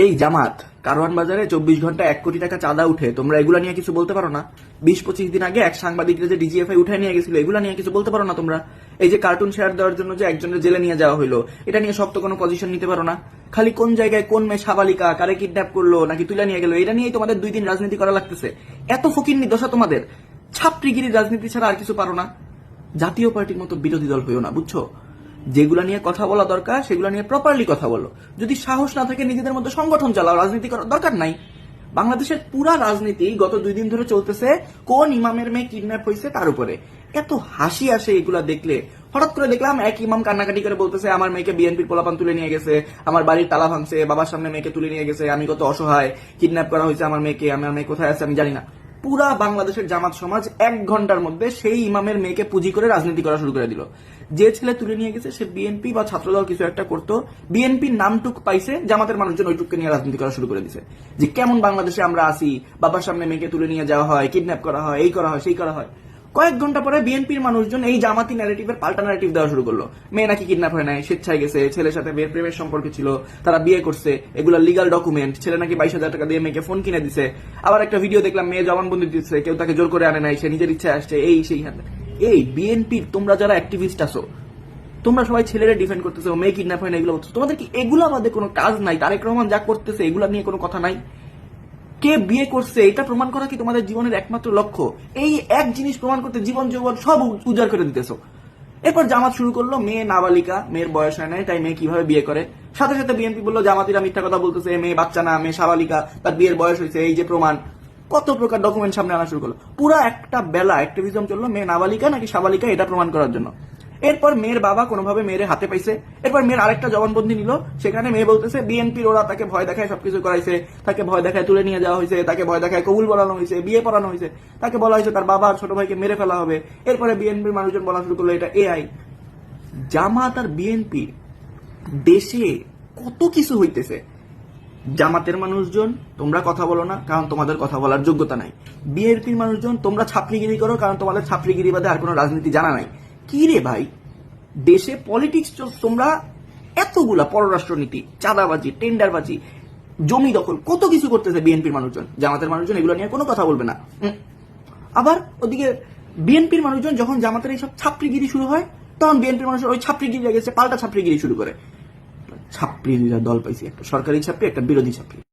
এই জামাত কারওয়ান বাজারে 24 ঘন্টা 1 কোটি টাকা চাঁদা উঠে, তোমরা এগুলা নিয়ে কিছু বলতে পারো না? 20-25 দিন আগে এক সাংবাদিকরা যে ডিজিএফআই উঠায় নিয়ে গেছিল, এগুলা নিয়ে কিছু বলতে পারো না তোমরা? এই যে কার্টুন শেয়ার দেওয়ার জন্য যে একজনের জেলে নিয়ে যাওয়া হলো, এটা নিয়ে শক্ত কোনো পজিশন নিতে পারো না? খালি কোন জায়গায় কোন মেয়ে সাবালিকা কারে কিডন্যাপ করলো নাকি তুলে নিয়ে গেল, এটা নিয়েই তোমাদের 2 দিন রাজনীতি করা লাগতেছে। এত ফকিন্নি দশা তোমাদের, ছাত্রীগিরির রাজনীতি ছাড়া আর কিছু পারো না। জাতীয় পার্টির মতো বিরোধী দল হইও না, বুঝছো? যেগুলা নিয়ে কথা বলা দরকার সেগুলা নিয়ে প্রপারলি কথা বলো। যদি সাহস না থাকে নিজেদের মধ্যে সংগঠন চালাও, রাজনীতি করার দরকার নাই। বাংলাদেশের পুরা রাজনীতি গত 2 দিন ধরে চলতেছে কোন ইমামের মেয়ে কিডন্যাপ হয়েছে তার উপরে। এত হাসি আসে এগুলা দেখলে। হঠাৎ করে দেখলাম এক ইমাম কান্নাকাটি করে বলতেছে আমার মেয়েকে বিএনপির পোলাপান তুলে নিয়ে গেছে, আমার বাড়ির তালা ভাঙছে, বাবার সামনে মেয়েকে তুলে নিয়ে গেছে, আমি কত অসহায়, কিডন্যাপ করা হয়েছে আমার মেয়েকে, আমার মেয়ে কোথায় আছে আমি জানি না। পুরা বাংলাদেশের জামাত সমাজ 1 ঘন্টার মধ্যে সেই ইমামের মেয়েকে পুঁজি করে রাজনীতি করা শুরু করে দিল। যে ছেলে তুলে নিয়ে গেছে সে বিএনপি বা ছাত্রদল কিছু একটা করতো, বিএনপির নামটুক পাইছে, জামাতের মানুষজন ওইটুককে নিয়ে রাজনীতি করা শুরু করে দিছে। যে কেমন বাংলাদেশে আমরা আসি, বাবার সামনে মেয়েকে তুলে নিয়ে যাওয়া হয়, কিডন্যাপ করা হয়, এই করা হয় সেই করা হয়। কয়েক ঘন্টা পরে বিএনপির মানুষজন এই জামাতি ন্যারেটিভের পাল্টা ন্যারেটিভ দেওয়া শুরু করলো। মেয়ে নাকি কিডন্যাপ হয় নাই, স্বেচ্ছায় গেছে, ছেলের সাথে মেয়ের প্রেমের সম্পর্ক ছিল, তারা বিয়ে করছে, এগুলা লিগাল ডকুমেন্ট, ছেলে নাকি 22,000 টাকা দিয়ে মেয়েকে ফোন কিনে দিছে। আবার একটা ভিডিও দেখলাম মেয়ে জবানবন্দি দিচ্ছে, কেউ তাকে জোর করে আনে নাই, সে নিজের ইচ্ছায় আসছে, এই সেই হাতে। এই বিএনপির তোমরা যারা অ্যাক্টিভিস্ট আছো, তোমরা সবাই ছেলেরা ডিফেন্ড করতেছো, মেয়ে কিডন্যাপ হয় না এগুলো বলছো, তোমাদের কি এগুলো আমাদের কোনো কাজ নাই? তারেক রহমান যা করতেছে এগুলা নিয়ে কোনো কথা নাই? কে বিয়ে করছে এটা প্রমাণ করা কি তোমাদের জীবনের একমাত্র লক্ষ্য? এই এক জিনিস প্রমাণ করতে জীবন যৌবন সব উজাড় করে দিতেছো। এরপর জামাত শুরু করলো মেয়ে নাবালিকা, মেয়ের বয়স হয় নাই, তাই মেয়ে কিভাবে বিয়ে করে। সাথে সাথে বিএনপি বললো জামাতিরা মিথ্যা কথা বলতেছে, মেয়ে বাচ্চা না, মেয়ে সাবালিকা, তার বিয়ের বয়স হয়েছে, এই যে প্রমাণ। কত প্রকার ডকুমেন্ট সামনে আনা শুরু করলো। পুরা একটা বেলা অ্যাক্টিভিজম চললো মেয়ে নাবালিকা নাকি সাবালিকা এটা প্রমাণ করার জন্য। এরপর মেয়ের বাবা কোনোভাবে মেয়ের হাতে পাইছে। এরপর মেয়ের আরেকটা জবানবন্দি নিল, সেখানে মেয়ে বলতেছে বিএনপির ওরা তাকে ভয় দেখায় সবকিছু করাইছে, তাকে ভয় দেখায় তুলে নিয়ে যাওয়া হয়েছে, তাকে ভয় দেখায় কবুল বলানো হয়েছে, বিয়ে পড়ানো হয়েছে, তাকে বলা হয়েছে তার বাবা আর ছোট ভাইকে মেরে ফেলা হবে। এরপরে বিএনপির মানুষজন বলা শুরু করলো এটা এআই। জামাত আর বিএনপি দেশে কত কিছু হইতেছে। জামাতের মানুষজন তোমরা কথা বলো না কারণ তোমাদের কথা বলার যোগ্যতা নাই। বিএনপির মানুষজন তোমরা ছাত্রীগিরি করো কারণ তোমাদের ছাত্রীগিরি বাদে আর কোনো রাজনীতি জানা নাই। কি রে ভাই, দেশে পলিটিক্স তোমরা এতগুলা পররাষ্ট্রনীতি, চাঁদাবাজি, টেন্ডারবাজি, জমি দখল, কত কিছু করতেছে বিএনপির মানুষজন। জামাতের মানুষজন এগুলো নিয়ে কোনো কথা বলবে না। আবার ওদিকে বিএনপির মানুষজন যখন জামাতের এইসব ছাত্রীগিরি শুরু হয় তখন বিএনপির মানুষ ওই ছাত্রীগিরি লেগেছে পাল্টা ছাত্রীগিরি শুরু করে। ছাত্রী দল পাইছি, একটা সরকারি ছাত্রী, একটা বিরোধী ছাত্রী।